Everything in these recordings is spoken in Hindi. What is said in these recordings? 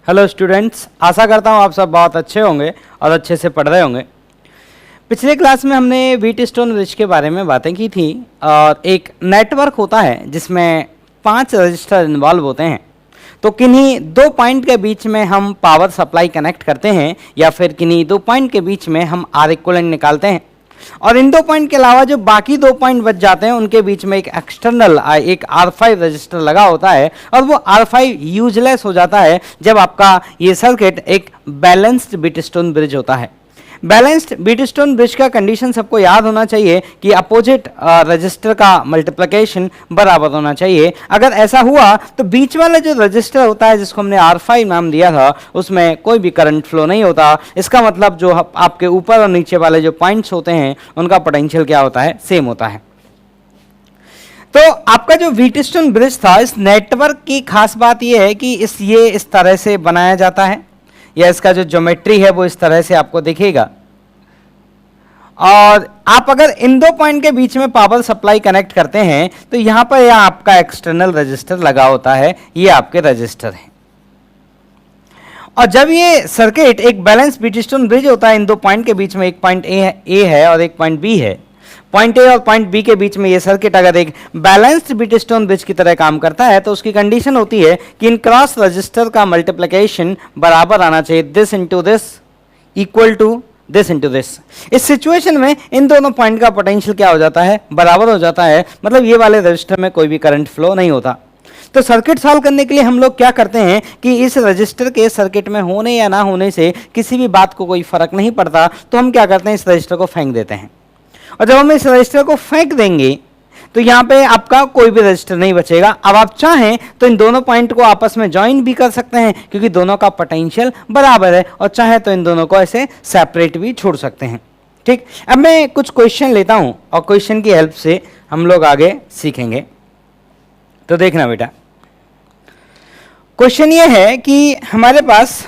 हेलो स्टूडेंट्स, आशा करता हूँ आप सब बहुत अच्छे होंगे और अच्छे से पढ़ रहे होंगे। पिछले क्लास में हमने व्हीटस्टोन ब्रिज के बारे में बातें की थी और एक नेटवर्क होता है जिसमें 5 रजिस्टर इन्वॉल्व होते हैं। तो किन्हीं 2 पॉइंट के बीच में हम पावर सप्लाई कनेक्ट करते हैं या फिर किन्हीं 2 पॉइंट के बीच में हम आर इक्विवेलेंट निकालते हैं और इन 2 पॉइंट के अलावा जो बाकी 2 पॉइंट बच जाते हैं उनके बीच में एक एक्सटर्नल एक R5 रजिस्टर लगा होता है और वो R5 यूजलेस हो जाता है जब आपका ये सर्किट एक बैलेंस्ड व्हीटस्टोन ब्रिज होता है। बैलेंस्ड व्हीटस्टोन ब्रिज का कंडीशन सबको याद होना चाहिए कि अपोजिट रजिस्टर का मल्टीप्लिकेशन बराबर होना चाहिए। अगर ऐसा हुआ तो बीच वाला जो रजिस्टर होता है जिसको हमने R5 नाम दिया था उसमें कोई भी करंट फ्लो नहीं होता। इसका मतलब जो आपके ऊपर और नीचे वाले जो पॉइंट्स होते हैं उनका पोटेंशियल क्या होता है, सेम होता है। तो आपका जो व्हीटस्टोन ब्रिज था, इस नेटवर्क की खास बात यह है कि ये इस तरह से बनाया जाता है या इसका जो ज्योमेट्री है वो इस तरह से आपको दिखेगा और आप अगर इन 2 पॉइंट के बीच में पावर सप्लाई कनेक्ट करते हैं तो यहां पर यह आपका एक्सटर्नल रजिस्टर लगा होता है, ये आपके रजिस्टर हैं। और जब ये सर्किट एक बैलेंस व्हीटस्टोन ब्रिज होता है, इन 2 पॉइंट के बीच में एक पॉइंट ए है और एक पॉइंट बी है। पॉइंट ए और पॉइंट बी के बीच में ये सर्किट अगर एक बैलेंस्ड व्हीटस्टोन ब्रिज की तरह काम करता है तो उसकी कंडीशन होती है कि इन क्रॉस रजिस्टर का मल्टीप्लिकेशन बराबर आना चाहिए, this into this equal to this into this. इस सिचुएशन में इन दोनों पॉइंट का पोटेंशियल क्या हो जाता है, बराबर हो जाता है। मतलब ये वाले रजिस्टर में कोई भी करंट फ्लो नहीं होता। तो सर्किट सॉल्व करने के लिए हम लोग क्या करते हैं कि इस रजिस्टर के सर्किट में होने या ना होने से किसी भी बात को कोई फर्क नहीं पड़ता, तो हम क्या करते हैं, इस रजिस्टर को फेंक देते हैं। और जब हम इस रजिस्टर को फेंक देंगे तो यहां पे आपका कोई भी रजिस्टर नहीं बचेगा। अब आप चाहें तो इन दोनों पॉइंट को आपस में ज्वाइन भी कर सकते हैं क्योंकि दोनों का पोटेंशियल बराबर है, और चाहे तो इन दोनों को ऐसे सेपरेट भी छोड़ सकते हैं। ठीक, अब मैं कुछ क्वेश्चन लेता हूं और क्वेश्चन की हेल्प से हम लोग आगे सीखेंगे। तो देखना बेटा, क्वेश्चन ये है कि हमारे पास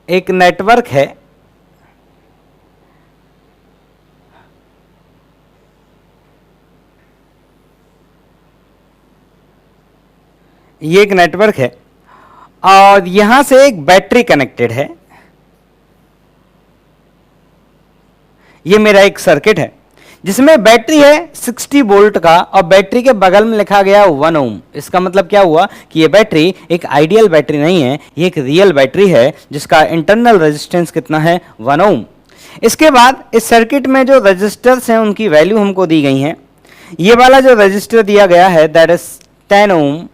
एक नेटवर्क है, ये एक नेटवर्क है और यहां से एक बैटरी कनेक्टेड है। ये मेरा एक सर्किट है जिसमें बैटरी है 60 वोल्ट का और बैटरी के बगल में लिखा गया 1 ओम। इसका मतलब क्या हुआ कि ये बैटरी एक आइडियल बैटरी नहीं है, ये एक रियल बैटरी है जिसका इंटरनल रेजिस्टेंस कितना है, 1 ओम। इसके बाद इस सर्किट में जो रजिस्टर्स हैं उनकी वैल्यू हमको दी गई है। ये वाला जो रजिस्टर दिया गया है दैट इज 10 ओम,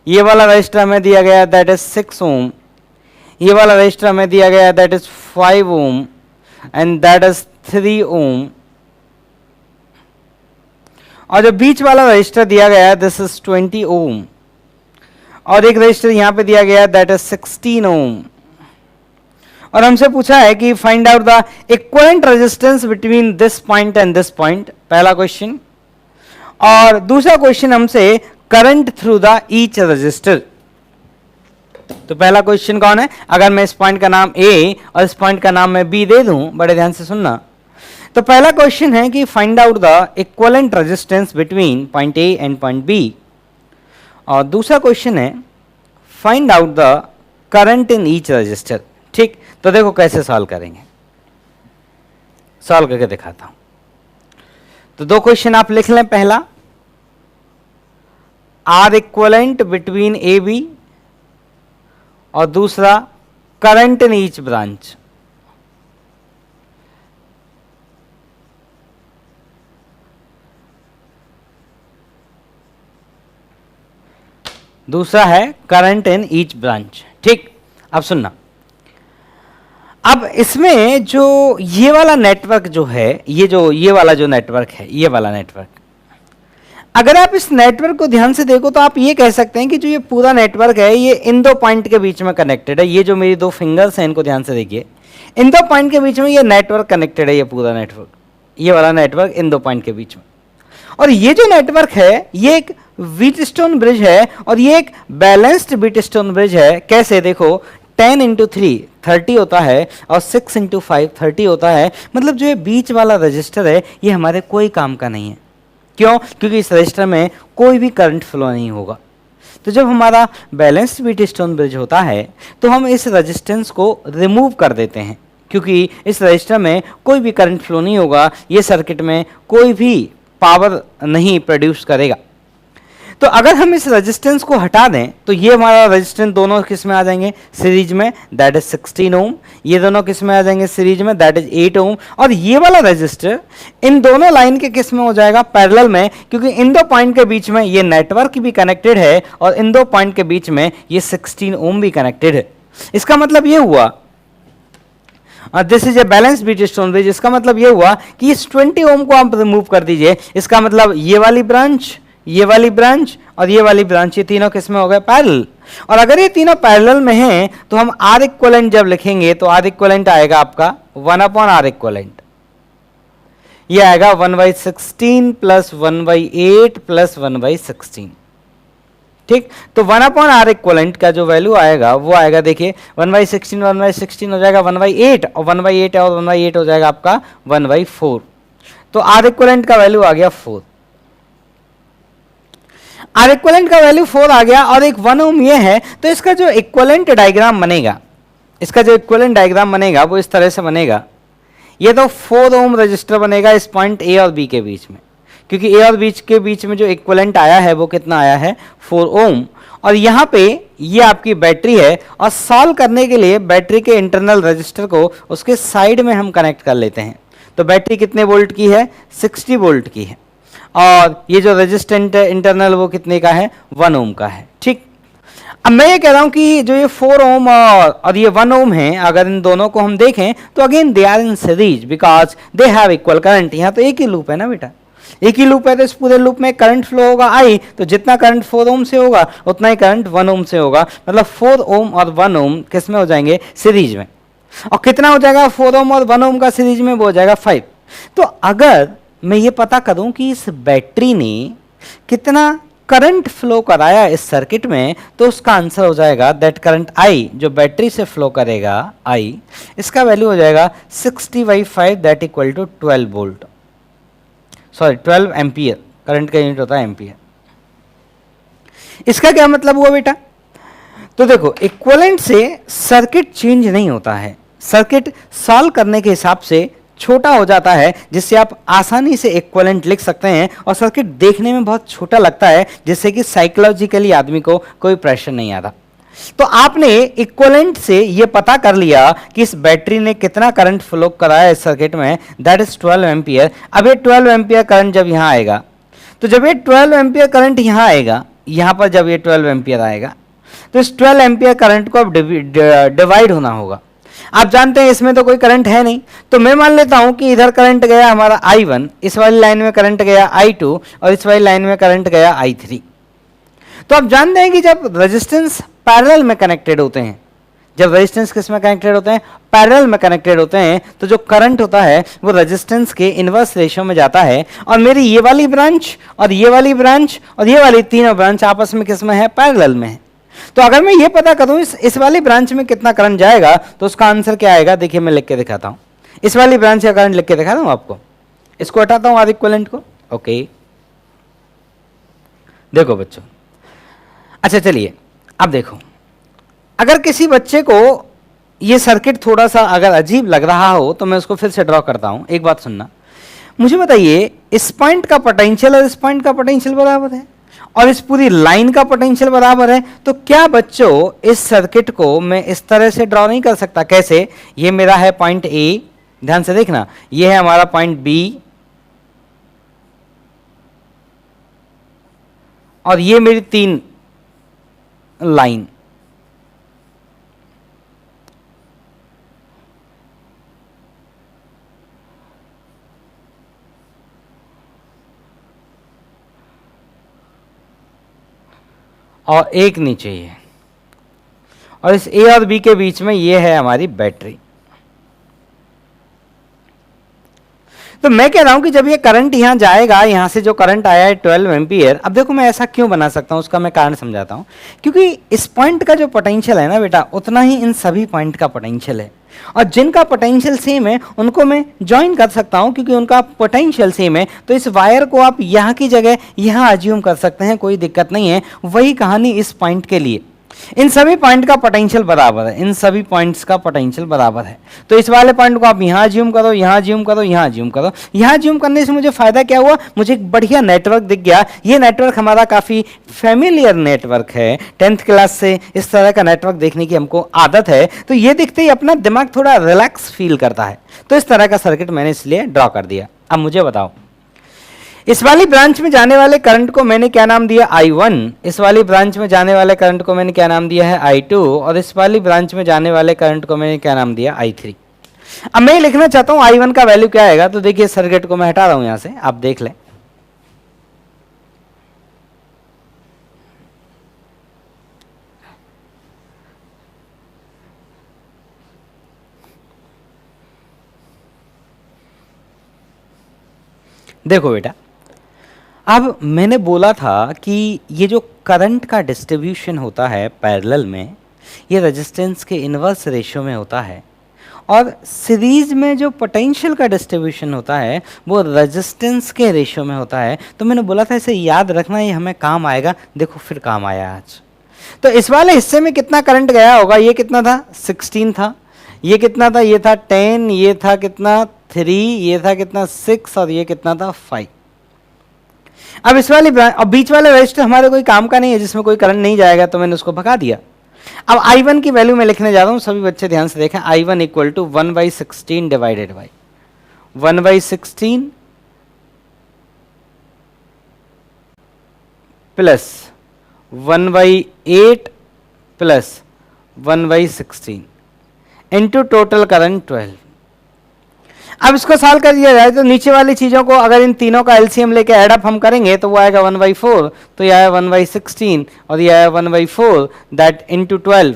ये वाला रजिस्टर हमें दिया गया दैट इज 6 ओम, ये वाला रजिस्टर हमें दिया गया that is 5 ohm and that is 3 ओम, और जो बीच वाला रजिस्टर दिया गया है दिस इज 20 ओम, और एक रजिस्टर यहां पे दिया गया दैट इज 16 ओम। और हमसे पूछा है कि find out the equivalent resistance between this point and this point, पहला क्वेश्चन। और दूसरा क्वेश्चन हमसे current through the each resistor. तो पहला क्वेश्चन कौन है, अगर मैं इस पॉइंट का नाम ए और इस पॉइंट का नाम मैं बी दे दूं, बड़े ध्यान से सुनना। तो पहला क्वेश्चन है कि find out the equivalent resistance between point a and point b, और दूसरा क्वेश्चन है find out the current in each resistor. ठीक, तो देखो कैसे सॉल्व करेंगे, सॉल्व करके दिखाता हूं। तो 2 क्वेश्चन आप लिख लें। पहला, आर इक्विवेलेंट बिटवीन ए बी, और दूसरा करंट इन ईच ब्रांच। दूसरा है करंट इन ईच ब्रांच। ठीक, अब सुनना, अब इसमें जो ये वाला नेटवर्क जो है, ये वाला जो नेटवर्क है, ये वाला नेटवर्क, अगर आप इस नेटवर्क को ध्यान से देखो तो आप ये कह सकते हैं कि जो ये पूरा नेटवर्क है ये इन 2 पॉइंट के बीच में कनेक्टेड है। ये जो मेरी 2 फिंगर्स हैं इनको ध्यान से देखिए, इन 2 पॉइंट के बीच में ये नेटवर्क कनेक्टेड है। ये पूरा नेटवर्क, ये वाला नेटवर्क इन 2 पॉइंट के बीच में, और ये जो नेटवर्क है ये एक व्हीटस्टोन ब्रिज है और ये एक बैलेंस्ड व्हीटस्टोन ब्रिज है। कैसे, देखो 10 इंटू 3 30 होता है और 6 इंटू 5 30 होता है। मतलब जो ये बीच वाला रजिस्टर है ये हमारे कोई काम का नहीं है। क्यों? क्योंकि इस रजिस्टर में कोई भी करंट फ्लो नहीं होगा। तो जब हमारा बैलेंस्ड व्हीटस्टोन ब्रिज होता है तो हम इस रेजिस्टेंस को रिमूव कर देते हैं, क्योंकि इस रजिस्टर में कोई भी करंट फ्लो नहीं होगा, ये सर्किट में कोई भी पावर नहीं प्रोड्यूस करेगा। तो अगर हम इस रेजिस्टेंस को हटा दें तो ये हमारा रेजिस्टेंस दोनों किस में आ जाएंगे? सीरीज में, दैट इज 16 ओम। ये दोनों किस में आ जाएंगे? सीरीज में, दैट इज 8 ओम। और ये वाला रेजिस्टर इन दोनों लाइन के किस में हो जाएगा? पैरेलल में, क्योंकि इन दो पॉइंट के बीच में ये नेटवर्क भी कनेक्टेड है और इन दो पॉइंट के बीच में ये 16 ओम भी कनेक्टेड है। इसका मतलब ये हुआ, this is a balance Wheatstone bridge. इसका मतलब ये हुआ कि इस 20 ओम को आप रिमूव कर दीजिए। इसका मतलब ये वाली ब्रांच, ये वाली ब्रांच और ये वाली ब्रांच, ये तीनों किस में हो गए? पैरेलल। और अगर ये तीनों पैरेलल में हैं तो हम आर इक्विवेलेंट जब लिखेंगे तो आर इक्विवेलेंट आएगा आपका 1/R इक्विवेलेंट। ये आएगा 1/16 प्लस 1/8 प्लस 1/16। ठीक, तो 1/R इक्विवेलेंट का जो वैल्यू आएगा वो आएगा, देखिए 1/16 1/16 हो जाएगा 1/8 और 1/8 और 1/8 हो जाएगा आपका 1/4। तो आर इक्विवेलेंट का वैल्यू आ गया 4। आर इक्विवेलेंट का वैल्यू 4 आ गया और एक 1 ओम ये है, तो इसका जो इक्विवेलेंट डायग्राम बनेगा, इसका जो इक्विवेलेंट डायग्राम बनेगा वो इस तरह से बनेगा। ये तो 4 ओम रजिस्टर बनेगा इस पॉइंट ए और बी के बीच में, क्योंकि ए और बी के बीच में जो इक्विवेलेंट आया है वो कितना आया है? 4 ओम। और यहाँ पे ये आपकी बैटरी है और सॉल्व करने के लिए बैटरी के इंटरनल रजिस्टर को उसके साइड में हम कनेक्ट कर लेते हैं। तो बैटरी कितने वोल्ट की है? 60 वोल्ट की है और ये जो रेजिस्टेंट इंटरनल वो कितने का है? 1 ओम का है। ठीक, अब मैं ये कह रहा हूं कि जो ये 4 ओम और ये 1 ओम है, अगर इन दोनों को हम देखें तो again they are in series because they have equal current. यहाँ तो एक ही लूप है ना बेटा, एक ही लूप है, तो इस पूरे लूप में करंट फ्लो होगा आई, तो जितना करंट 4 ओम से होगा उतना ही करंट 1 ओम से होगा। मतलब 4 ओम और 1 ओम किस में हो जाएंगे? सीरीज में। और कितना हो जाएगा 4 ओम और 1 ओम का सीरीज में? वो हो जाएगा 5। तो अगर मैं ये पता करूं कि इस बैटरी ने कितना करंट फ्लो कराया इस सर्किट में, तो उसका आंसर हो जाएगा दैट करंट आई जो बैटरी से फ्लो करेगा आई, इसका वैल्यू हो जाएगा 60/5 that equal to 12 volt, sorry 12 ampere. Current का यूनिट होता है एम्पियर। इसका क्या मतलब हुआ बेटा? तो देखो, इक्विवेलेंट से सर्किट चेंज नहीं होता है, सर्किट सॉल्व करने के हिसाब से छोटा हो जाता है, जिससे आप आसानी से इक्विवेलेंट लिख सकते हैं और सर्किट देखने में बहुत छोटा लगता है, जिससे कि साइकोलॉजिकली आदमी को कोई प्रेशर नहीं आता। तो आपने इक्विवेलेंट से ये पता कर लिया कि इस बैटरी ने कितना करंट फ्लो कराया इस सर्किट में, दैट इज 12 एम्पियर। अब ये 12 एम्पियर करंट जब यहाँ आएगा, तो जब ये 12 एम्पियर करंट यहाँ आएगा, यहाँ पर जब ये 12 एम्पियर आएगा तो इस 12 एम्पियर करंट को अब डिवाइड होना होगा। आप जानते हैं इसमें तो कोई करंट है नहीं, तो मैं मान लेता हूं कि इधर करंट गया हमारा I1, इस वाली लाइन में करंट गया I2 और इस वाली लाइन में करंट गया I3। तो आप जानते हैं कि जब रेजिस्टेंस पैरेलल में कनेक्टेड होते हैं, जब रेजिस्टेंस किस में कनेक्टेड होते हैं? पैरेलल में कनेक्टेड होते हैं, तो जो करंट होता है वो रेजिस्टेंस के इनवर्स रेशियो में जाता है। और मेरी ये वाली ब्रांच और ये वाली ब्रांच और ये वाली तीनों ब्रांच आपस में किस में है? पैरेलल में है। तो अगर मैं ये पता करूं इस वाली ब्रांच में कितना करंट जाएगा, तो उसका आंसर क्या आएगा? देखिए मैं लिख के दिखाता हूं, इस वाली ब्रांच का करंट लिख के दिखाता हूं आपको। इसको हटाता हूं आर इक्विवेलेंट को। ओके, देखो बच्चों, अच्छा चलिए अब देखो, अगर किसी बच्चे को ये सर्किट थोड़ा सा अगर अजीब लग रहा हो तो मैं उसको फिर से ड्रॉ करता हूं। एक बात सुनना, मुझे बताइए इस पॉइंट का पोटेंशियल और इस पॉइंट का पोटेंशियल बराबर है और इस पूरी लाइन का पोटेंशियल बराबर है, तो क्या बच्चों इस सर्किट को मैं इस तरह से ड्रॉ नहीं कर सकता? कैसे? ये मेरा है पॉइंट ए, ध्यान से देखना, ये है हमारा पॉइंट बी और ये मेरी 3 लाइन। और एक नीचे ये, और इस ए और बी के बीच में ये है हमारी बैटरी। तो मैं कह रहा हूं कि जब ये करंट यहां जाएगा, यहां से जो करंट आया है 12 एम्पियर, अब देखो मैं ऐसा क्यों बना सकता हूं, उसका मैं कारण समझाता हूं। क्योंकि इस पॉइंट का जो पोटेंशियल है ना बेटा, उतना ही इन सभी पॉइंट का पोटेंशियल है, और जिनका पोटेंशियल सेम है उनको मैं ज्वाइन कर सकता हूं, क्योंकि उनका पोटेंशियल सेम है। तो इस वायर को आप यहां की जगह यहां अज्यूम कर सकते हैं, कोई दिक्कत नहीं है। वही कहानी इस पॉइंट के लिए, इन सभी पॉइंट का पोटेंशियल बराबर है, इन सभी पॉइंट्स का पोटेंशियल बराबर है। तो इस वाले पॉइंट को आप यहां अज्यूम करो, यहां अज्यूम करो, यहां अज्यूम करो। यहां अज्यूम करने से मुझे फायदा क्या हुआ, मुझे एक बढ़िया नेटवर्क दिख गया। ये नेटवर्क हमारा काफी फेमिलियर नेटवर्क है, 10th क्लास से इस तरह का नेटवर्क देखने की हमको आदत है। तो ये दिखते ही अपना दिमाग थोड़ा रिलैक्स फील करता है। तो इस तरह का सर्किट मैंने इसलिए ड्रॉ कर दिया। अब मुझे बताओ, इस वाली ब्रांच में जाने वाले करंट को मैंने क्या नाम दिया, I1। इस वाली ब्रांच में जाने वाले करंट को मैंने क्या नाम दिया है, I2। और इस वाली ब्रांच में जाने वाले करंट को मैंने क्या नाम दिया, I3। अब मैं लिखना चाहता हूं I1 का वैल्यू क्या आएगा। तो देखिए सर्किट को मैं हटा रहा हूं यहां से, आप देख लें। देखो बेटा, अब मैंने बोला था कि ये जो करंट का डिस्ट्रीब्यूशन होता है पैरेलल में, ये रेजिस्टेंस के इनवर्स रेशियो में होता है, और सीरीज में जो पोटेंशियल का डिस्ट्रीब्यूशन होता है वो रेजिस्टेंस के रेशियो में होता है। तो मैंने बोला था इसे याद रखना, ये हमें काम आएगा। देखो फिर काम आया आज। तो इस वाले हिस्से में कितना करंट गया होगा, ये कितना था, 16 था। ये कितना था, ये था 10। ये था कितना, 3। ये था कितना, 6। और ये कितना था, 5। अब इस वाली और बीच वाले रजिस्टर हमारे कोई काम का नहीं है, जिसमें कोई करंट नहीं जाएगा, तो मैंने उसको भगा दिया। अब I1 की वैल्यू मैं लिखने जा रहा हूं, सभी बच्चे ध्यान से देखें। I1 equal to 1/16 divided by 1/16 plus 1/8 plus 1/16 into total current 12। अब इसको सॉल्व कर दिया जाए तो नीचे वाली चीजों को अगर इन तीनों का एलसीएम लेके ऐड अप हम करेंगे तो वो आएगा 1/4। तो यह आया 1/16 और यह आया 1/4, दैट इंटू 12।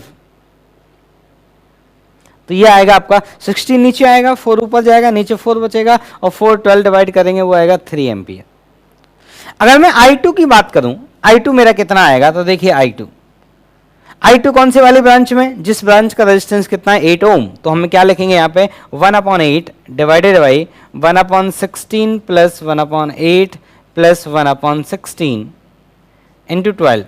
तो ये आएगा आपका 16 नीचे आएगा, 4 ऊपर जाएगा, नीचे 4 बचेगा, और 4 12 डिवाइड करेंगे वो आएगा 3 एम्पियर। अगर मैं I2 की बात करूं, I2 मेरा कितना आएगा, तो देखिए I2 कौन सी वाली ब्रांच में, जिस ब्रांच का रेजिस्टेंस कितना है, 8 ओम। तो हम क्या लिखेंगे यहाँ पे, 1/8 divided by 1/16 plus 1/8 plus 1/16 into 12।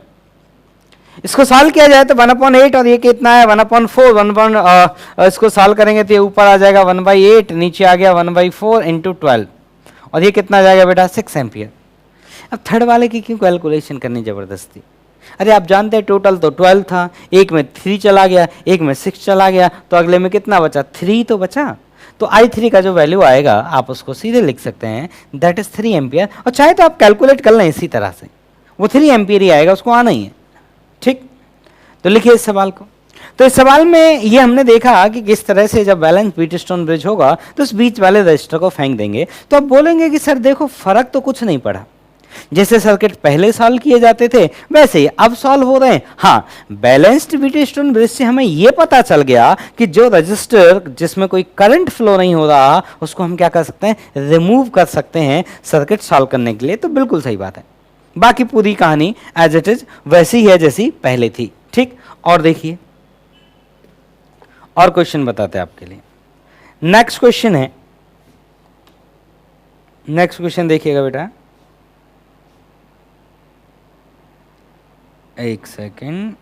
इसको सॉल्व किया जाए तो 1/8 और ये कितना है, 1/4। इसको सॉल्व करेंगे तो ये ऊपर आ जाएगा 1/8, नीचे आ गया 1/4 इंटू 12, और ये कितना आ जाएगा बेटा, 6 एम्पियर। अब थर्ड वाले की क्यों कैलकुलेशन करनी जबरदस्ती। अरे आप जानते हैं टोटल तो 12 था, एक में 3 चला गया, एक में 6 चला गया, तो अगले में कितना बचा, 3 तो बचा। तो I3 का जो वैल्यू आएगा आप उसको सीधे लिख सकते हैं, दैट इज 3 एम्पियर। और चाहे तो आप कैलकुलेट कर लें इसी तरह से, वो 3 एम्पियर ही आएगा, उसको आना ही है। ठीक, तो लिखिए इस सवाल को। तो इस सवाल में ये हमने देखा कि किस तरह से जब बैलेंस व्हीटस्टोन ब्रिज होगा तो उस बीच वाले रजिस्टर को फेंक देंगे। तो आप बोलेंगे कि सर देखो फर्क तो कुछ नहीं पड़ा, जैसे सर्किट पहले सॉल्व किए जाते थे वैसे ही अब सॉल्व हो रहे हैं। हाँ, बैलेंस्ड व्हीटस्टोन ब्रिज से हमें यह पता चल गया कि जो रजिस्टर जिसमें कोई करंट फ्लो नहीं हो रहा उसको हम क्या कर सकते हैं, रिमूव कर सकते हैं सर्किट सॉल्व करने के लिए। तो बिल्कुल सही बात है, बाकी पूरी कहानी एज इट इज वैसी है जैसी पहले थी। ठीक, और देखिए और क्वेश्चन बताते हैं आपके लिए। नेक्स्ट क्वेश्चन है, नेक्स्ट क्वेश्चन देखिएगा बेटा, एक सेकेंड,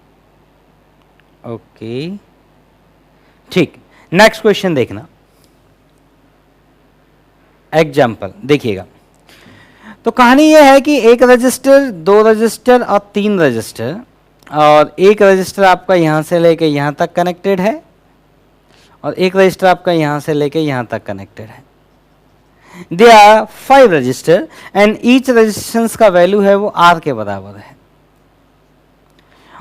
ओके ठीक। नेक्स्ट क्वेश्चन देखना, एग्जाम्पल देखिएगा। तो कहानी यह है कि एक रजिस्टर, 2 रजिस्टर और 3 रजिस्टर, और एक रजिस्टर आपका यहां से लेके यहां तक कनेक्टेड है और एक रजिस्टर आपका यहां से लेके यहां तक कनेक्टेड है। They are 5 resistor and each resistance का वैल्यू है वो R के बराबर है।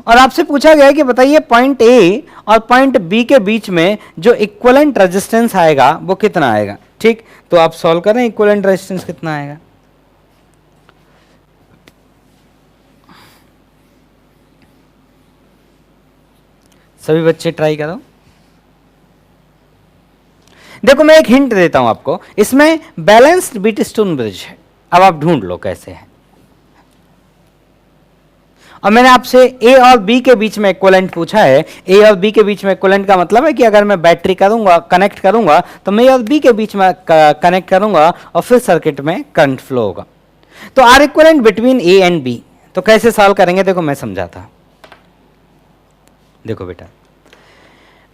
और आपसे पूछा गया है कि बताइए पॉइंट A और पॉइंट B के बीच में जो इक्विवेलेंट रेजिस्टेंस आएगा वो कितना आएगा। ठीक, तो आप सॉल्व करें, इक्विवेलेंट रेजिस्टेंस कितना आएगा। सभी बच्चे ट्राई करो। देखो मैं एक हिंट देता हूं आपको, इसमें बैलेंस्ड व्हीटस्टोन ब्रिज है, अब आप ढूंढ लो कैसे है। और मैंने आपसे ए और बी के बीच में इक्विवेलेंट पूछा है। ए और बी के बीच में इक्विवेलेंट का मतलब है कि अगर मैं बैटरी करूंगा, कनेक्ट करूंगा, तो मैं ए और बी के बीच में कनेक्ट करूंगा और फिर सर्किट में करंट फ्लो होगा। तो R equivalent between A and B, तो कैसे सॉल्व करेंगे, देखो मैं समझाता। देखो बेटा,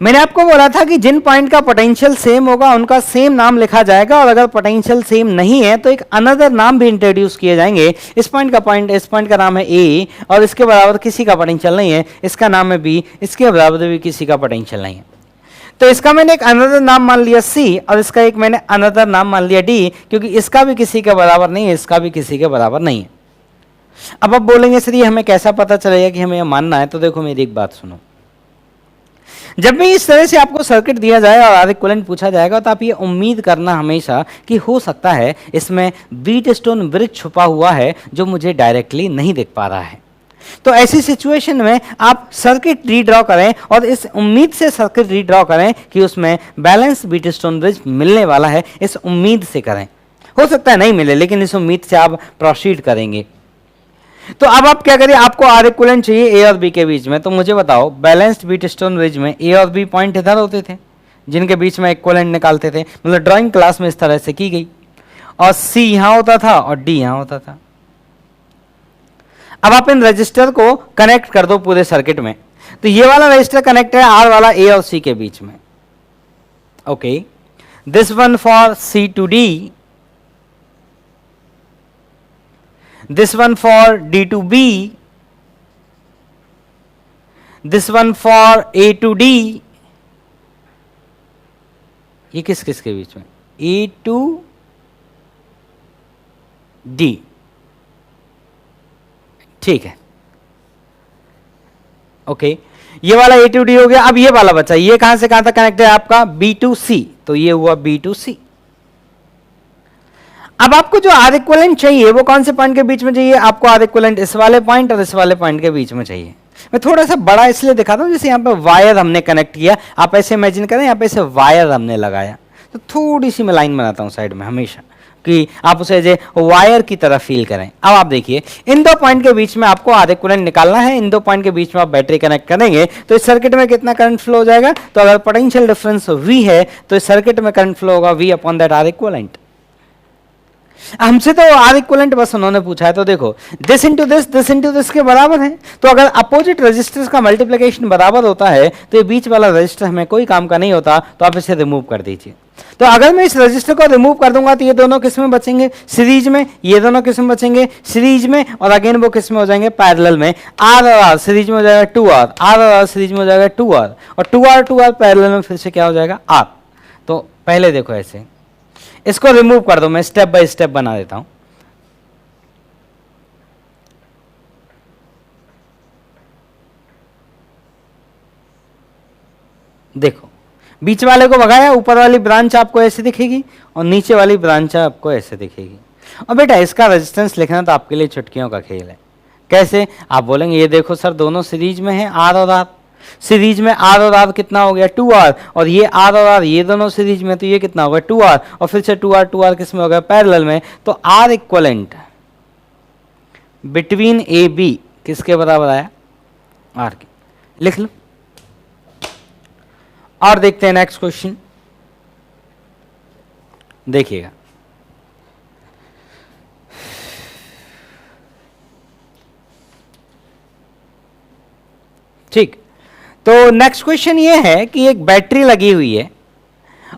मैंने आपको बोला था कि जिन पॉइंट का पोटेंशियल सेम होगा उनका सेम नाम लिखा जाएगा, और अगर पोटेंशियल सेम नहीं है तो एक अनदर नाम भी इंट्रोड्यूस किए जाएंगे। इस पॉइंट का नाम है ए, और इसके बराबर किसी का पोटेंशियल नहीं है, इसका नाम है बी, इसके बराबर भी किसी का पोटेंशियल नहीं है। तो इसका मैंने एक अनदर नाम मान लिया सी, और इसका एक मैंने अनदर नाम मान लिया डी, क्योंकि इसका भी किसी के बराबर नहीं है, इसका भी किसी के बराबर नहीं है। अब आप बोलेंगे सर ये हमें कैसा पता चलेगा कि हमें यह मानना है, तो देखो मेरी एक बात सुनो। जब भी इस तरह से आपको सर्किट दिया जाए और आर इक्विवेलेंट पूछा जाएगा, तो आप ये उम्मीद करना हमेशा कि हो सकता है इसमें व्हीटस्टोन ब्रिज छुपा हुआ है जो मुझे डायरेक्टली नहीं दिख पा रहा है। तो ऐसी सिचुएशन में आप सर्किट रीड्रॉ करें और इस उम्मीद से सर्किट रीड्रॉ करें कि उसमें बैलेंस व्हीटस्टोन ब्रिज मिलने वाला है, इस उम्मीद से करें। हो सकता है नहीं मिले, लेकिन इस उम्मीद से आप प्रोसीड करेंगे। तो अब आप क्या करिए, आपको आर इक्विवेलेंट चाहिए ए और बी के बीच में, तो मुझे बताओ बैलेंस्ड व्हीटस्टोन ब्रिज में ए और बी पॉइंट इधर होते थे जिनके बीच में इक्विवेलेंट निकालते थे, मतलब ड्राइंग क्लास में इस तरह से की गई, और सी यहां होता था और डी यहां होता था। अब आप इन रजिस्टर को कनेक्ट कर दो पूरे सर्किट में, तो ये वाला रजिस्टर कनेक्ट है आर वाला ए और सी के बीच में। Okay, this one for C to D, this one for D to B, this one for A to D। ये किस किस के बीच में, A to D, ठीक है। ओके, ये वाला A to D हो गया। अब ये वाला बचा, ये कहां से कहां तक कनेक्ट है आपका, B to C, तो ये हुआ B to C। अब आपको जो आर इक्विवेलेंट चाहिए वो कौन से पॉइंट के बीच में चाहिए, आपको आर इक्विवेलेंट इस वाले पॉइंट और इस वाले पॉइंट के बीच में चाहिए। मैं थोड़ा सा बड़ा इसलिए दिखाता हूं, जैसे यहाँ पे वायर हमने कनेक्ट किया, आप ऐसे इमेजिन करें यहाँ पे ऐसे वायर हमने लगाया, तो थोड़ी सी मैं लाइन बनाता हूँ साइड में हमेशा, कि आप उसे जो वायर की तरह फील करें। अब आप देखिए, इन दो पॉइंट के बीच में आपको आर इक्विवेलेंट निकालना है, इन दो पॉइंट के बीच में आप बैटरी कनेक्ट करेंगे तो इस सर्किट में कितना करंट फ्लो हो जाएगा, तो अगर पोटेंशियल डिफरेंस V है तो इस सर्किट में करंट फ्लो होगा V upon that R equivalent. हमसे तो आर इक्विवेलेंट बस उन्होंने पूछा है, तो देखो दिस इंटू दिस के बराबर है, तो अगर अपोजिट रजिस्टर्स का मल्टीप्लिकेशन बराबर होता है तो ये बीच वाला रजिस्टर हमें कोई काम का नहीं होता, तो आप इसे रिमूव कर दीजिए। तो अगर मैं इस रजिस्टर को रिमूव कर दूंगा तो ये दोनों किस में बचेंगे, सीरीज में, ये दोनों किस में बचेंगे, सीरीज में, और अगेन वो किस में हो जाएंगे, पैरेलल में। आर और आर सीरीज में हो जाएगा 2R, आर और आर सीरीज में हो जाएगा 2R, और 2R पैरेलल में फिर से क्या हो जाएगा, R। तो पहले देखो ऐसे इसको रिमूव कर दो, मैं स्टेप बाय स्टेप बना देता हूं। देखो बीच वाले को भगाया, ऊपर वाली ब्रांच आपको ऐसे दिखेगी और नीचे वाली ब्रांच आपको ऐसे दिखेगी। और बेटा इसका रेजिस्टेंस लिखना तो आपके लिए चुटकियों का खेल है। कैसे, आप बोलेंगे ये देखो सर दोनों सीरीज में है, आर और आर, सीरीज में आर और आर कितना हो गया 2R, और ये आर और आर ये दोनों सीरीज में, तो ये कितना होगा 2R, और फिर से 2R किस में हो गया, पैरेलल में। तो आर इक्विवेलेंट बिटवीन ए बी किसके बराबर आया, आर के, लिख लो। और देखते हैं नेक्स्ट क्वेश्चन, देखिएगा। ठीक, तो नेक्स्ट क्वेश्चन ये है कि एक बैटरी लगी हुई है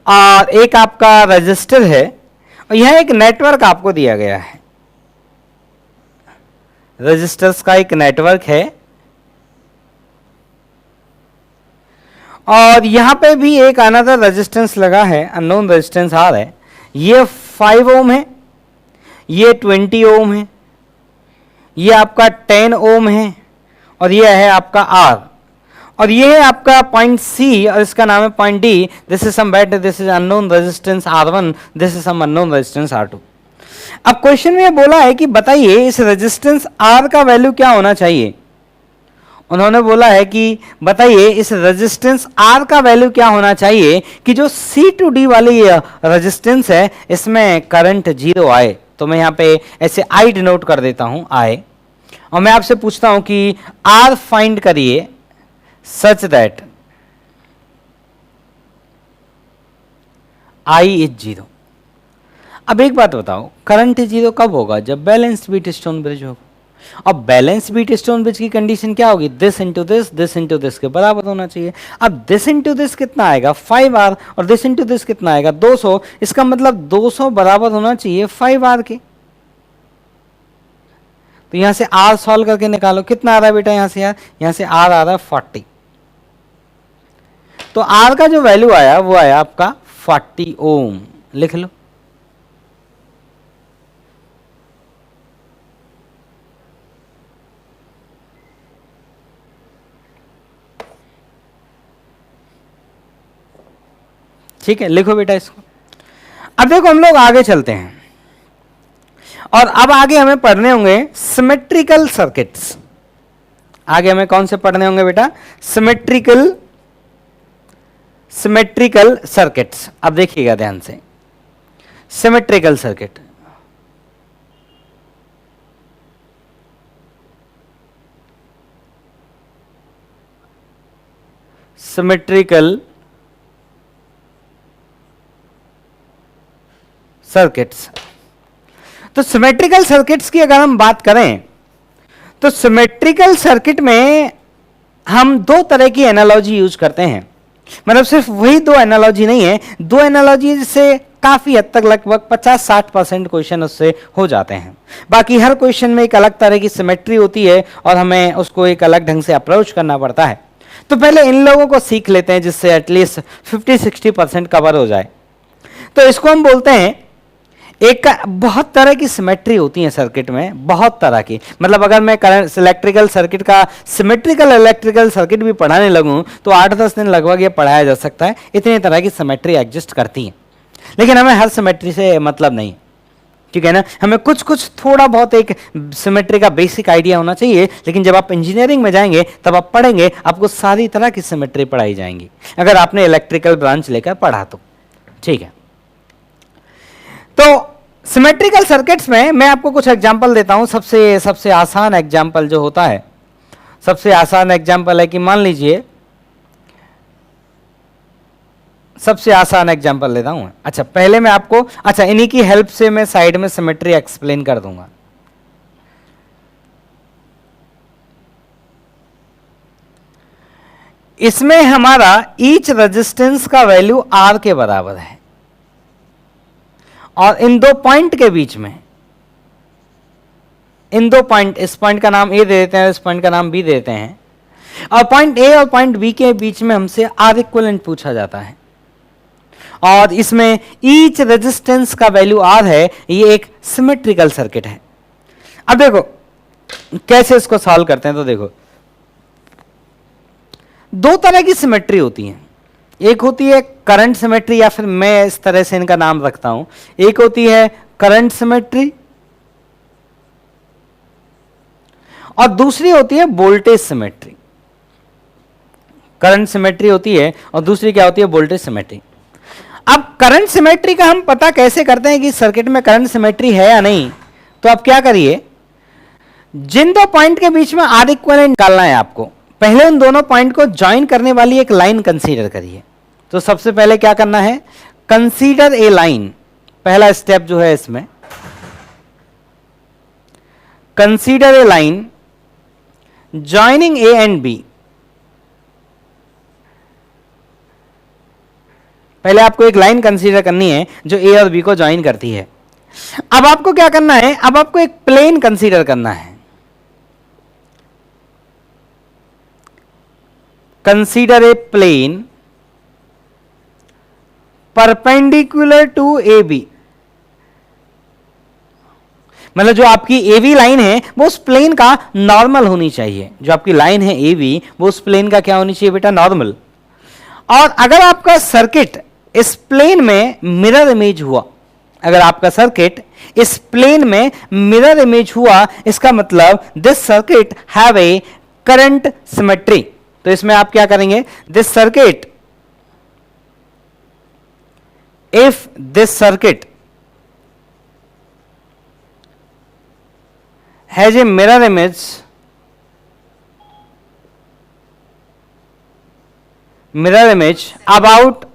और एक आपका रजिस्टर है, और यह एक नेटवर्क आपको दिया गया है, रजिस्टर्स का एक नेटवर्क है, और यहां पे भी एक अनदर रेजिस्टेंस लगा है, अननोन रेजिस्टेंस आर है। ये 5 ओम है, ये 20 ओम है, ये आपका 10 ओम है, और ये है आपका आर, और ये है आपका पॉइंट सी, और इसका नाम है point D. This is some battery, this is unknown resistance R1, this is some unknown resistance R2। अब क्वेश्चन में बोला है कि बताइए इस रेजिस्टेंस R का वैल्यू क्या होना चाहिए, उन्होंने बोला है कि बताइए इस रेजिस्टेंस R का वैल्यू क्या होना चाहिए कि जो C2D वाली रेजिस्टेंस है इसमें करंट 0 आए। तो मैं यहां पे ऐसे I डिनोट कर देता हूं I, और मैं आपसे पूछता हूं कि R फाइंड करिए सच दैट I इज 0। अब एक बात बताओ, करंट 0 कब होगा? जब बैलेंस्ड बीट स्टोन ब्रिज होगा। अब बैलेंस बीट स्टोन ब्रिज की कंडीशन क्या होगी? दिस इंटू दिस के बराबर होना चाहिए। अब दिस इंटू दिस कितना आएगा? 5R, और दिस इंटू दिस कितना आएगा? 200। इसका मतलब 200 बराबर होना चाहिए 5R के। तो यहां से R सॉल्व करके निकालो, कितना आ रहा है बेटा यहां से? यार यहां से R आ रहा है 40। तो R का जो वैल्यू आया वो आया आपका 40 ओम। लिख लो। ठीक है, लिखो बेटा इसको। अब देखो हम लोग आगे चलते हैं, और अब आगे हमें पढ़ने होंगे सिमेट्रिकल सर्किट्स। आगे हमें कौन से पढ़ने होंगे बेटा? Symmetrical circuits. अब देखिएगा ध्यान से, सिमेट्रिकल सर्किट। Symmetrical circuits. तो सिमेट्रिकल सर्किट्स की अगर हम बात करें तो सिमेट्रिकल सर्किट में हम दो तरह की एनालॉजी यूज करते हैं। मतलब सिर्फ वही दो एनालॉजी नहीं है, दो एनालॉजी से काफी हद तक लगभग 50-60% क्वेश्चन उससे हो जाते हैं। बाकी हर क्वेश्चन में एक अलग तरह की सिमेट्री होती है और हमें उसको एक अलग ढंग से अप्रोच करना पड़ता है। तो पहले इन लोगों को सीख लेते हैं जिससे एटलीस्ट 50-60% कवर हो जाए। तो इसको हम बोलते हैं, एक बहुत तरह की सिमेट्री होती है सर्किट में, बहुत तरह की। मतलब अगर मैं करंट इलेक्ट्रिकल सर्किट का सिमेट्रिकल इलेक्ट्रिकल सर्किट भी पढ़ाने लगूं तो 8-10 दिन लगभग ये पढ़ाया जा सकता है। इतनी तरह की सिमेट्री एग्जिस्ट करती है, लेकिन हमें हर सिमेट्री से मतलब नहीं, ठीक है ना। हमें कुछ कुछ थोड़ा बहुत एक सिमेट्री का बेसिक आइडिया होना चाहिए, लेकिन जब आप इंजीनियरिंग में जाएंगे तब आप पढ़ेंगे, आपको सारी तरह की सिमेट्री पढ़ाई जाएंगी अगर आपने इलेक्ट्रिकल ब्रांच लेकर पढ़ा तो, ठीक है। तो सिमेट्रिकल सर्किट्स में मैं आपको कुछ एग्जांपल देता हूं। सबसे आसान एग्जांपल जो होता है, सबसे आसान एग्जांपल है कि मान लीजिए, सबसे आसान एग्जांपल लेता हूं। अच्छा पहले मैं आपको, अच्छा इन्हीं की हेल्प से मैं साइड में सिमेट्री एक्सप्लेन कर दूंगा। इसमें हमारा ईच रेजिस्टेंस का वैल्यू R के बराबर है, और इन दो पॉइंट के बीच में, इन दो पॉइंट, इस पॉइंट का नाम A दे देते हैं, इस पॉइंट का नाम B दे देते हैं, और पॉइंट A और पॉइंट B के बीच में हमसे R इक्विवेलेंट पूछा जाता है, और इसमें ईच रेजिस्टेंस का वैल्यू R है। ये एक सिमेट्रिकल सर्किट है। अब देखो कैसे इसको सॉल्व करते हैं। तो देखो दो तरह की सिमेट्री होती है, एक होती है करंट सिमेट्री, या फिर मैं इस तरह से इनका नाम रखता हूं, एक होती है करंट सिमेट्री और दूसरी होती है वोल्टेज सिमेट्री। करंट सिमेट्री होती है और दूसरी क्या होती है? Voltage symmetry. अब करंट सिमेट्री का हम पता कैसे करते हैं कि सर्किट में करंट सिमेट्री है या नहीं? तो आप क्या करिए, जिन दो पॉइंट के बीच में R इक्विवेलेंट निकालना है आपको, पहले उन दोनों पॉइंट को ज्वाइन करने वाली एक लाइन कंसीडर करिए। तो सबसे पहले क्या करना है? कंसीडर ए लाइन। पहला स्टेप जो है इसमें, consider a line joining A and B। पहले आपको एक लाइन कंसीडर करनी है जो A और B को ज्वाइन करती है। अब आपको क्या करना है? अब आपको एक प्लेन कंसीडर करना है। Consider a plane perpendicular to AB। मतलब जो आपकी AB लाइन है वो उस प्लेन का नॉर्मल होनी चाहिए। जो आपकी लाइन है AB वो उस प्लेन का क्या होनी चाहिए बेटा? नॉर्मल। और अगर आपका सर्किट इस प्लेन में मिरर इमेज हुआ, अगर आपका सर्किट इस प्लेन में मिरर इमेज हुआ, इसका मतलब this circuit have a current symmetry. तो इसमें आप क्या करेंगे, this circuit, if this circuit has a mirror image about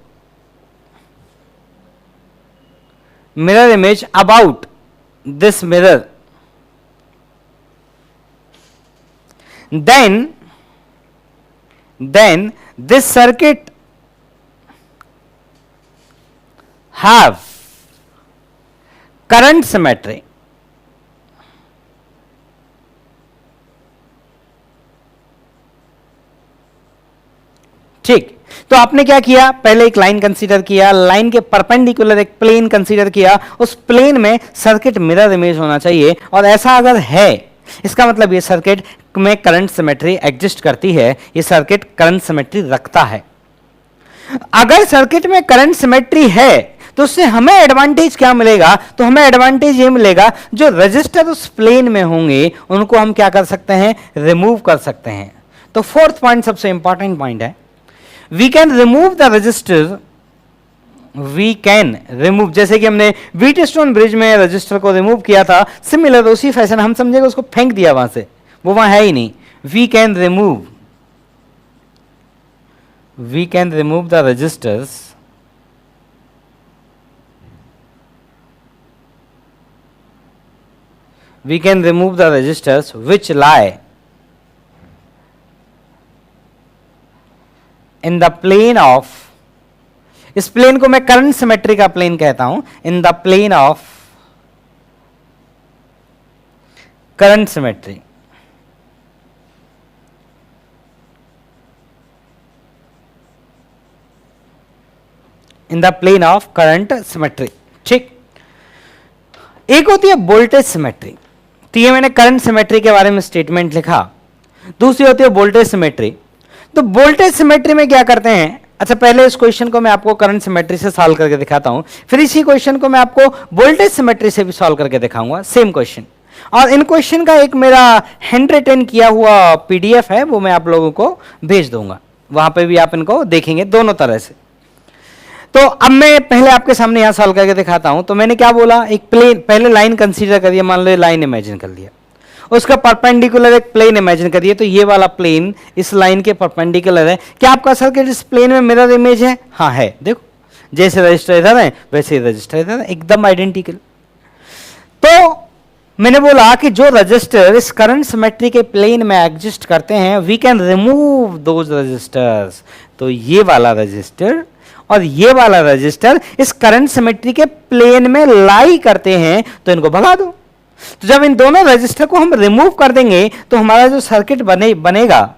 this mirror, then this circuit have current symmetry. ठीक, तो आपने क्या किया, पहले एक लाइन कंसीडर किया, लाइन के परपेंडिकुलर एक प्लेन कंसीडर किया, उस प्लेन में सर्किट मिरर इमेज होना चाहिए, और ऐसा अगर है इसका मतलब ये सर्किट में करंट सिमेट्री एग्जिस्ट करती है, ये सर्किट करंट सिमेट्री रखता है। अगर सर्किट में करंट सिमेट्री है तो उससे हमें एडवांटेज क्या मिलेगा, तो हमें एडवांटेज ये मिलेगा जो रजिस्टर उस प्लेन में होंगे उनको हम क्या कर सकते हैं, रिमूव कर सकते हैं। तो फोर्थ पॉइंट सबसे इंपॉर्टेंट पॉइंट है, we can remove the resistor, we can remove, जैसे कि हमने व्हीटस्टोन ब्रिज में रजिस्टर को रिमूव किया था, सिमिलर उसी फैशन हम समझेंगे उसको फेंक दिया वहां से, वो वहां है ही नहीं। We can remove the resistors which lie in the plane of, इस प्लेन को मैं करंट सिमेट्री का प्लेन कहता हूं, in the plane of current symmetry. In the plane of current symmetry. ठीक, एक होती है वोल्टेज सिमेट्री, तो ये मैंने करंट सिमेट्री के बारे में स्टेटमेंट लिखा। दूसरी होती है वोल्टेज सिमेट्री। तो वोल्टेज सिमेट्री में क्या करते हैं, अच्छा पहले इस क्वेश्चन को मैं आपको करंट सिमेट्री से सॉल्व करके दिखाता हूं, फिर इसी क्वेश्चन को मैं आपको वोल्टेज सिमेट्री से भी सॉल्व करके दिखाऊंगा, सेम क्वेश्चन। और इन क्वेश्चन का एक मेरा हैंड रिटन किया हुआ पीडीएफ है, वो मैं आप लोगों को भेज दूंगा, वहां पे भी आप इनको देखेंगे दोनों तरह से। तो अब मैं पहले आपके सामने यहां सॉल्व करके दिखाता हूं। तो मैंने क्या बोला, एक प्लेन, पहले लाइन कंसीडर करिए, मान लो लाइन इमेजिन कर लिया, उसका परपेंडिकुलर एक प्लेन इमेजिन करिए, तो ये वाला प्लेन इस लाइन के परपेंडिकुलर है। क्या आपका सर्किट इस प्लेन में मिरर इमेज है? हाँ है, देखो जैसे रजिस्टर इधर है वैसे ही रजिस्टर इधर है, एकदम आइडेंटिकल। तो मैंने बोला कि जो रजिस्टर इस करंट सिमेट्री के प्लेन में एग्जिस्ट करते हैं, we can remove those resistors. तो ये वाला रजिस्टर और ये वाला रजिस्टर इस करंट सिमेट्री के प्लेन में लाई करते हैं, तो इनको भगा दो। तो जब इन दोनों रजिस्टर को हम रिमूव कर देंगे तो हमारा जो सर्किट बनेगा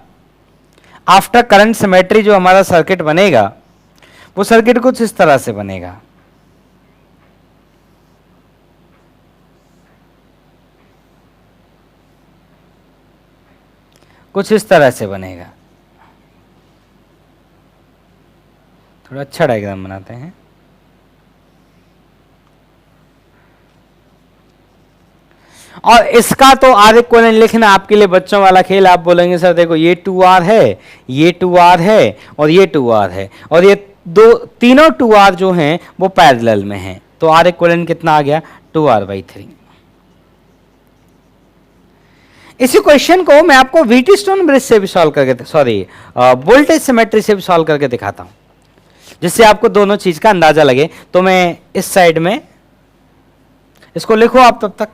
आफ्टर करंट सिमेट्री, जो हमारा सर्किट बनेगा वो सर्किट कुछ इस तरह से बनेगा। कुछ इस तरह से बनेगा। थोड़ा अच्छा डायग्राम बनाते हैं। और इसका तो आर इक्विवेलेंट लिखना आपके लिए बच्चों वाला खेल। आप बोलेंगे सर देखो ये 2R है, ये 2R है और ये 2R है, और ये तीनों 2R जो हैं वो पैरेलल में हैं, तो आर इक्विवेलेंट कितना आ गया? 2R/3। इसी क्वेश्चन को मैं आपको व्हीटस्टोन ब्रिज से भी सॉल्व करके, सॉरी वोल्टेज सिमेट्री से भी सॉल्व करके दिखाता हूं, जिससे आपको दोनों चीज का अंदाजा लगे। तो मैं इस साइड में इसको लिखो आप तब तक।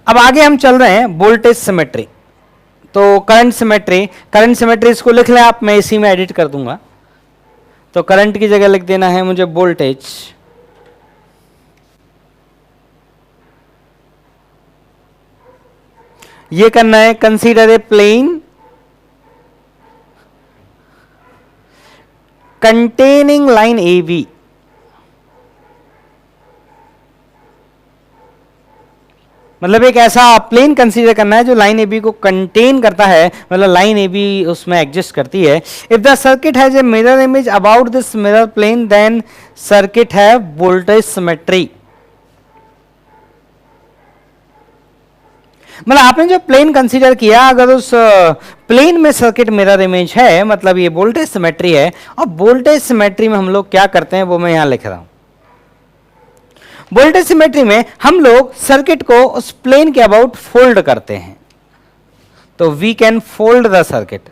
अब आगे हम चल रहे हैं वोल्टेज सिमेट्री। तो करंट सिमेट्री इसको लिख लें आप, मैं इसी में एडिट कर दूंगा। तो करंट की जगह लिख देना है मुझे वोल्टेज। ये करना है consider a plane containing line A B. मतलब एक ऐसा प्लेन कंसीडर करना है जो लाइन ए बी को कंटेन करता है, मतलब लाइन ए बी उसमें एग्जिस्ट करती है। If the circuit has a mirror image about this mirror plane, then circuit है वोल्टेज सिमेट्री। मतलब आपने जो प्लेन कंसीडर किया, अगर उस प्लेन में सर्किट मिरर इमेज है, मतलब ये वोल्टेज सिमेट्री है। और वोल्टेज सिमेट्री में हम लोग क्या करते हैं वो मैं यहां लिख रहा हूं। वोल्टेज सिमेट्री में हम लोग सर्किट को उस प्लेन के अबाउट फोल्ड करते हैं। तो we can fold the circuit.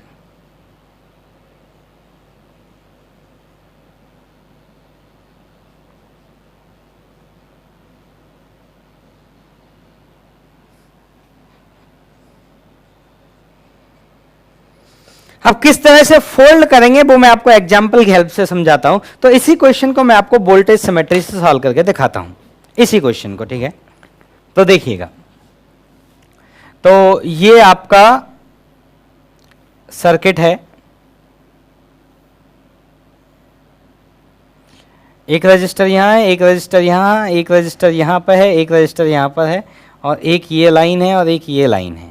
अब किस तरह से फोल्ड करेंगे वो मैं आपको एग्जांपल की हेल्प से समझाता हूं। तो इसी क्वेश्चन को मैं आपको वोल्टेज सिमेट्री से सॉल्व करके दिखाता हूं, इसी क्वेश्चन को, ठीक है। तो देखिएगा, तो ये आपका सर्किट है, एक रजिस्टर यहां है, एक रजिस्टर यहां, एक रजिस्टर यहां पर है, एक रजिस्टर यहां पर है, और एक ये लाइन है और एक ये लाइन है।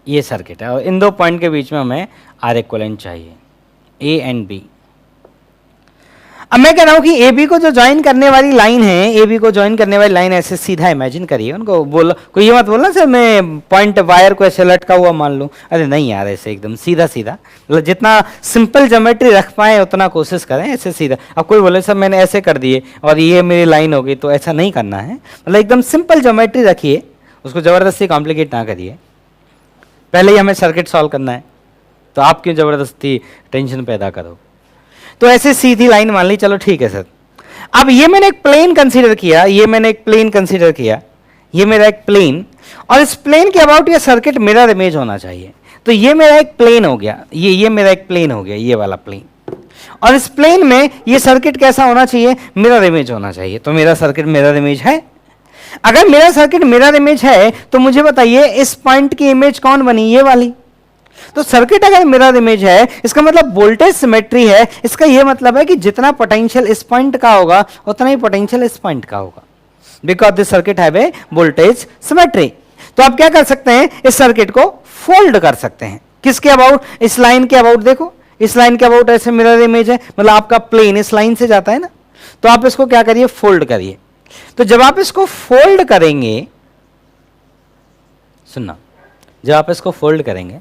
ये सर्किट है और इन दो पॉइंट के बीच में हमें आर इक्विवेलेंट चाहिए, ए एंड बी। अब मैं कह रहा हूं कि ए बी को जो ज्वाइन करने वाली लाइन है, ए बी को ज्वाइन करने वाली लाइन ऐसे सीधा इमेजिन करिए, उनको बोलो, कोई ये मत बोलना सर मैं पॉइंट वायर को ऐसे लटका हुआ मान लूं। अरे नहीं यार, ऐसे एकदम सीधा सीधा, मतलब जितना सिंपल ज्योमेट्री रख पाए उतना कोशिश करें, ऐसे सीधा। अब कोई बोले सर मैंने ऐसे कर दिए और ये मेरी लाइन हो गई, तो ऐसा नहीं करना है। मतलब एकदम सिंपल ज्योमेट्री रखिए, उसको जबरदस्ती कॉम्प्लिकेट ना करिए। पहले ही हमें सर्किट सॉल्व करना है, तो आप क्यों जबरदस्ती टेंशन पैदा करो। तो ऐसे सीधी लाइन मान ली, चलो ठीक है सर। अब ये मैंने एक प्लेन कंसीडर किया, ये मैंने एक प्लेन कंसीडर किया, ये मेरा एक प्लेन, और इस प्लेन के अबाउट ये सर्किट मिरर इमेज होना चाहिए। तो ये मेरा एक प्लेन हो गया, ये मेरा एक प्लेन हो गया, ये वाला प्लेन। और इस प्लेन में ये सर्किट कैसा होना चाहिए, मिरर इमेज होना चाहिए। तो मेरा सर्किट मिरर इमेज है। अगर मेरा सर्किट मिरर इमेज है तो मुझे बताइए इस पॉइंट की इमेज कौन बनी, ये वाली। तो सर्किट अगर मिरर इमेज है, इसका मतलब वोल्टेज सिमेट्री है। इसका यह मतलब है कि जितना पोटेंशियल इस पॉइंट का होगा उतना ही पोटेंशियल इस पॉइंट का होगा, because this circuit have a voltage symmetry. तो आप क्या कर सकते हैं, इस सर्किट को फोल्ड कर सकते हैं। किसके अबाउट, इस लाइन के अबाउट। देखो इस लाइन के अबाउट ऐसे मिरर इमेज है, मतलब आपका प्लेन इस लाइन से जाता है ना, तो आप इसको क्या करिए, फोल्ड करिए। तो जब आप इसको फोल्ड करेंगे, सुनना, जब आप इसको फोल्ड करेंगे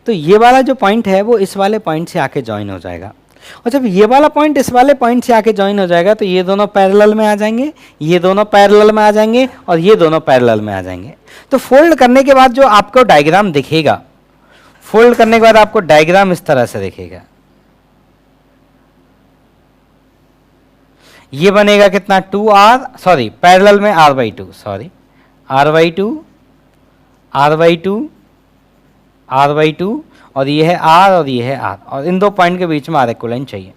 तो ये वाला जो पॉइंट है वो इस वाले पॉइंट से आके ज्वाइन हो जाएगा, और जब ये वाला पॉइंट इस वाले पॉइंट से आके ज्वाइन हो जाएगा तो ये दोनों पैरेलल में आ जाएंगे, ये दोनों पैरेलल में आ जाएंगे, और ये दोनों पैरेलल में आ जाएंगे। तो फोल्ड करने के बाद जो आपको डायग्राम दिखेगा, फोल्ड करने के बाद आपको डायग्राम इस तरह से दिखेगा। ये बनेगा कितना, 2r, सॉरी पैरेलल में r/2, sorry r/2, r/2, r/2, और ये है r और ये है r, और इन दो पॉइंट के बीच में r इक्विवेलेंट चाहिए।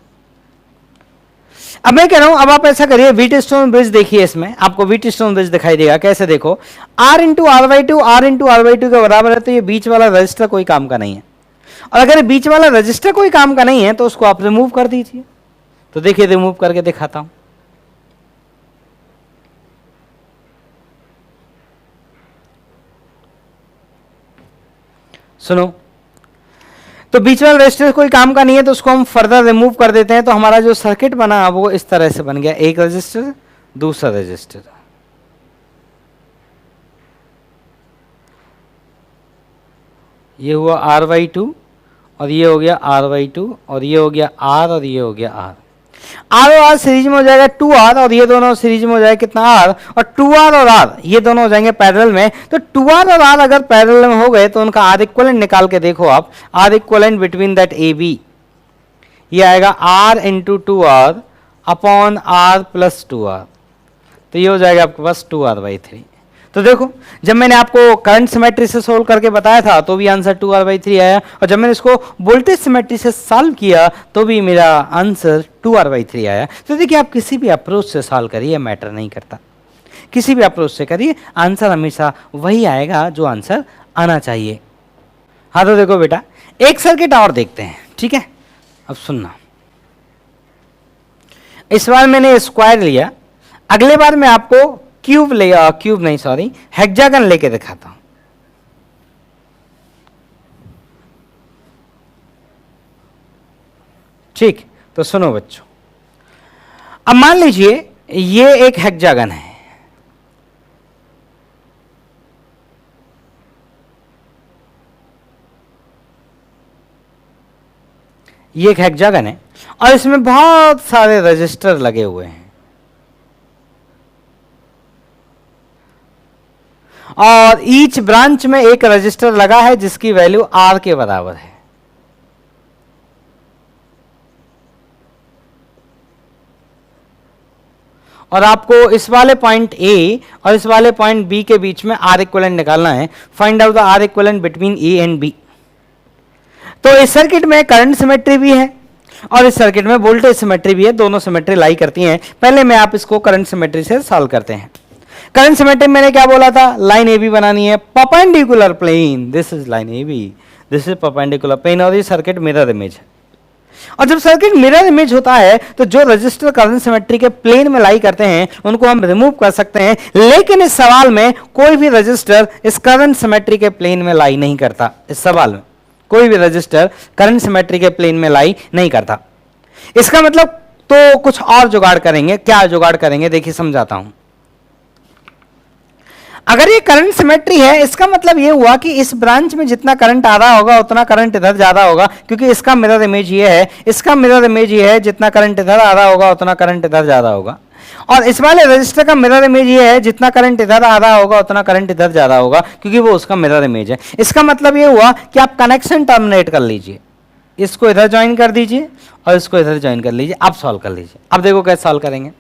अब मैं कह रहा हूं, अब आप ऐसा करिए, व्हीटस्टोन ब्रिज देखिए, इसमें आपको व्हीटस्टोन ब्रिज दिखाई देगा। कैसे, देखो r into r/2, r into r/2 के बराबर है, तो ये बीच वाला रजिस्टर कोई काम का नहीं है। और अगर बीच वाला रजिस्टर कोई काम का नहीं है तो उसको आप रिमूव कर दीजिए। तो देखिए रिमूव करके दिखाता हूं। सुनो, तो बीच वाला रजिस्टर कोई काम का नहीं है तो उसको हम फर्दर रिमूव कर देते हैं। तो हमारा जो सर्किट बना वो इस तरह से बन गया, एक रजिस्टर दूसरा रजिस्टर। ये हुआ r/2 और ये हो गया r/2, और ये हो गया r और ये हो गया r। r और r सीरीज में हो जाएगा 2r, और ये दोनों सीरीज में हो जाएगा कितना, r, और 2r और r ये दोनों हो जाएंगे पैरेलल में। तो 2r और r अगर पैरेलल में हो गए तो उनका r इक्विवेलेंट निकाल के देखो आप, r equivalent between that A B, ये आएगा r into 2r upon r plus 2r। तो ये हो जाएगा आपके पास 2r/3। तो देखो, जब मैंने आपको करंट सिमेट्री से सोल्व करके बताया था तो भी आंसर 2r/3 आया, और जब मैंने इसको वोल्टेज सिमेट्री से सॉल्व किया तो भी मेरा आंसर 2r/3 आया। तो देखिए, आप किसी भी अप्रोच से सॉल्व करिए, मैटर नहीं करता, किसी भी अप्रोच से करिए, आंसर हमेशा वही आएगा जो आंसर आना चाहिए। हाँ, तो देखो बेटा, एक सर्किट और देखते हैं, ठीक है। अब सुनना, इस बार मैंने स्क्वायर लिया, अगले बार मैं आपको क्यूब नहीं सॉरी हेक्सागन लेके दिखाता हूं। ठीक, तो सुनो बच्चों, अब मान लीजिए ये एक हेक्सागन है, ये एक हेक्सागन है और इसमें बहुत सारे रजिस्टर लगे हुए हैं और ईच ब्रांच में एक रजिस्टर लगा है जिसकी वैल्यू R के बराबर है। और आपको इस वाले पॉइंट A और इस वाले पॉइंट B के बीच में R इक्विवेलेंट निकालना है। Find out the R equivalent between A and B। तो इस सर्किट में करंट सिमेट्री भी है और इस सर्किट में वोल्टेज सिमेट्री भी है, दोनों सिमेट्री लाई करती हैं। पहले में आप इसको करंट सिमेट्री से सॉल्व करते हैं। करंट सिमेट्री मैंने क्या बोला था, लाइन AB बनानी है, perpendicular plane, this is line AB, this is perpendicular plane और ये सर्किट मिरर इमेज है। और जब सर्किट मिरर इमेज होता है तो जो रजिस्टर करंट सिमेट्री के प्लेन में लाई करते हैं उनको हम रिमूव कर सकते हैं, लेकिन इस सवाल में कोई भी रजिस्टर इस करंट सिमेट्री के प्लेन में लाई नहीं करता। इस सवाल में कोई भी रजिस्टर करंट सिमेट्री के प्लेन में लाई नहीं करता। इसका मतलब तो कुछ और जुगाड़ करेंगे। क्या जुगाड़ करेंगे देखिए समझाता हूं। अगर ये करंट सिमेट्री है इसका मतलब ये हुआ कि इस ब्रांच में जितना करंट आ रहा होगा उतना करंट इधर ज्यादा होगा, क्योंकि इसका मिरर इमेज ये है, इसका मिरर इमेज ये है, जितना करंट इधर आ रहा होगा उतना करंट इधर ज्यादा होगा। और इस वाले रजिस्टर का मिरर इमेज ये है, जितना करंट इधर आ रहा होगा उतना करंट इधर ज्यादा होगा, क्योंकि वो उसका मिरर इमेज है। इसका मतलब ये हुआ कि आप कनेक्शन टर्मिनेट कर लीजिए, इसको इधर ज्वाइन कर दीजिए और इसको इधर ज्वाइन कर लीजिए। अब सॉल्व कर लीजिए। अब देखो कैसे सॉल्व करेंगे।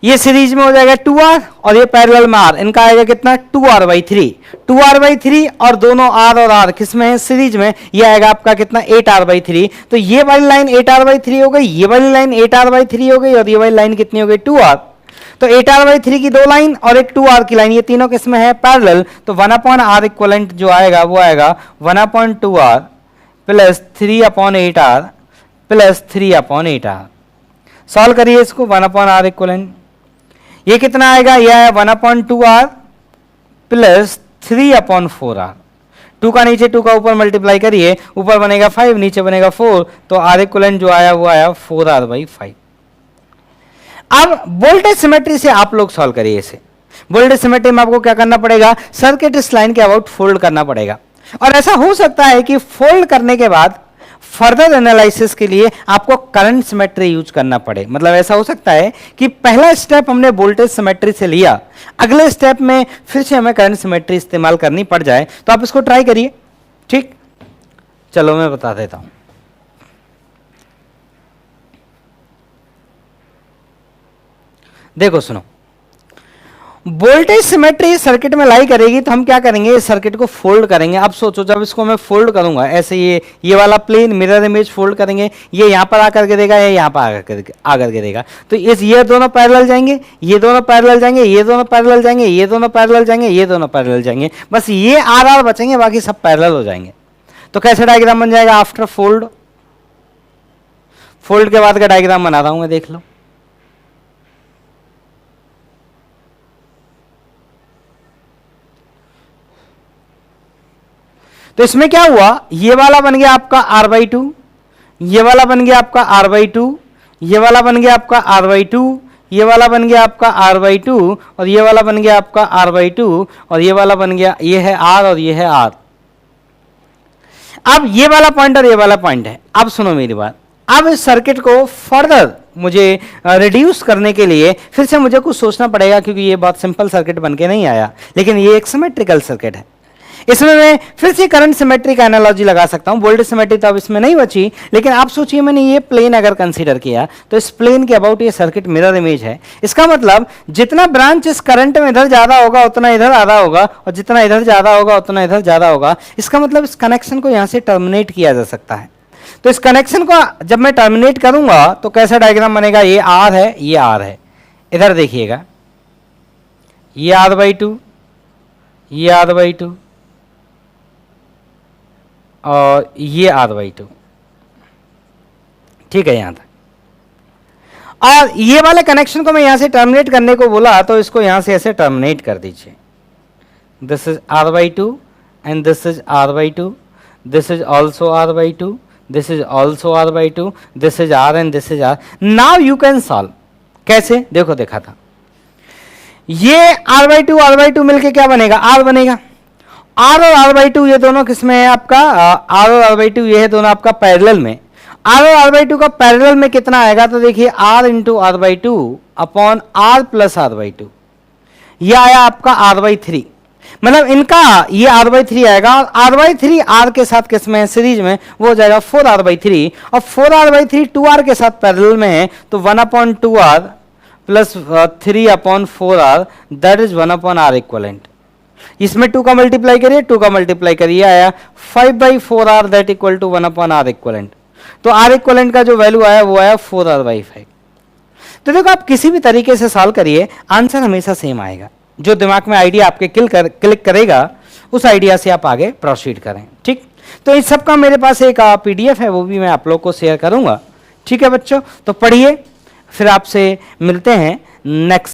ये सीरीज में हो जाएगा 2R और ये पैरेलल में R, इनका आएगा कितना 2R/3, 2R/3 और दोनों R और R किसमें है, सीरीज में। ये आएगा आपका कितना 8R/3। तो ये वाली लाइन 8R/3 हो गई, ये वाली लाइन 8R/3 हो गई और ये वाली लाइन कितनी हो गई 2R। तो 8R/3 की दो लाइन और एक 2R की लाइन, ये तीनों किसमें है पैरेलल। तो 1/R इक्विवेलेंट जो आएगा वो आएगा 1/2R plus 3/8R plus 3/8R। Solve करिए इसको, 1/R इक्विवेलेंट ये कितना आएगा, यह है 1/2R प्लस 3/4R। 2 का नीचे 2 का ऊपर मल्टीप्लाई करिए, ऊपर बनेगा 5 नीचे बनेगा 4, तो R इक्विवेलेंट जो आया वो आया 4R/5। अब वोल्टेज सिमेट्री से आप लोग सॉल्व करिए इसे। वोल्टेज सिमेट्री में आपको क्या करना पड़ेगा, सर्किट इस लाइन के अबाउट फोल्ड करना पड़ेगा। और ऐसा हो सकता है कि फोल्ड करने के बाद फर्दर एनालिसिस के लिए आपको करंट सिमेट्री यूज करना पड़े। मतलब ऐसा हो सकता है कि पहला स्टेप हमने वोल्टेज सिमेट्री से लिया, अगले स्टेप में फिर से हमें करंट सिमेट्री इस्तेमाल करनी पड़ जाए। तो आप इसको ट्राई करिए। ठीक, चलो मैं बता देता हूं। देखो सुनो, वोल्टेज सिमेट्री सर्किट में लाई करेगी तो हम क्या करेंगे, इस सर्किट को फोल्ड करेंगे। अब सोचो जब इसको मैं फोल्ड करूंगा ऐसे, ये वाला प्लेन मिरर इमेज फोल्ड करेंगे, ये यहां पर आकर गिरेगा, ये यहां पर आकर गिरेगा। तो ये दोनों पैरेलल जाएंगे, ये दोनों पैरेलल जाएंगे, ये दोनों पैरेलल जाएंगे, ये दोनों पैरेलल जाएंगे, ये दोनों पैरेलल जाएंगे, बस ये R बचेंगे, बाकी सब पैरेलल हो जाएंगे। तो कैसे डायग्राम बन जाएगा आफ्टर फोल्ड। फोल्ड के बाद का डायग्राम बना रहा हूं मैं, देख लो। तो इसमें क्या हुआ, ये वाला बन गया आपका R/2, ये वाला बन गया आपका R/2, ये वाला बन गया आपका R/2, ये वाला बन गया आपका R/2 और ये वाला बन गया आपका R/2 और ये वाला बन गया, ये है R और ये है R। अब ये वाला पॉइंट और ये वाला पॉइंट है। अब सुनो मेरी बात, अब इस सर्किट को फर्दर मुझे रिड्यूस करने के लिए फिर से मुझे कुछ सोचना पड़ेगा, क्योंकि ये बहुत सिंपल सर्किट बन के नहीं आया, लेकिन ये एक सिमेट्रिकल सर्किट है। इसमें मैं फिर से करंट सिमेट्री का एनालॉजी लगा सकता हूं। वोल्टेज सिमेट्री तो अब इसमें नहीं बची, लेकिन आप सोचिए मैंने ये प्लेन अगर कंसीडर किया तो इस प्लेन के अबाउट ये सर्किट मिरर इमेज है। इसका मतलब जितना ब्रांच इस करंट में इधर ज्यादा होगा उतना इधर आधा होगा, और जितना इधर ज्यादा होगा उतना इधर ज्यादा होगा। इसका मतलब इस कनेक्शन को यहां से टर्मिनेट किया जा सकता है। तो इस कनेक्शन को जब मैं टर्मिनेट करूंगा तो कैसा डायग्राम बनेगा, ये R है, ये R है। इधर देखिएगा, ये R/2, ये R/2 और ये R/2। ठीक है यहां तक। और ये वाले कनेक्शन को मैं यहां से टर्मिनेट करने को बोला तो इसको यहां से ऐसे टर्मिनेट कर दीजिए। This is R/2 and this is R/2, this is also R/2, this is also R/2, this is R and this is R। Now you can solve. कैसे, देखो देखा था, ये R/2 मिलके क्या बनेगा, R बनेगा। R और R/2 ये दोनों किसमें है आपका, R और R/2 ये है दोनों आपका पैरेलल में। आर और आर बाई टू का पैरेलल में कितना आएगा, तो देखिए R into R by two upon R plus R by two, यह आया आपका आर बाई थ्री। मतलब इनका ये आर बाई थ्री आएगा और आर बाई थ्री आर के साथ किस में है, सीरीज में, वो हो जाएगा 4r बाई थ्री, और 4r बाई थ्री 2r के साथ पैरेलल में है, तो 1 upon 2r plus 3 upon 4r that is 1 upon r equivalent. इसमें 2 का मल्टीप्लाई करिए, 2 का मल्टीप्लाई करिए, आया 5 by 4r that equal to 1 upon r equivalent. तो r इक्वलेंट का जो वैल्यू आया वो आया 4r बाई 5। तो देखो आप किसी भी तरीके से सॉल्व करिए, आंसर हमेशा सेम आएगा। जो दिमाग में आइडिया आपके क्लिक करेगा उस आइडिया से आप आगे प्रोसीड करें। ठीक, तो इस सब का मेरे पास एक पीडीएफ है, वो भी मैं आप लोग को शेयर करूंगा। ठीक है बच्चों, तो पढ़िए, फिर आपसे मिलते हैं नेक्स्ट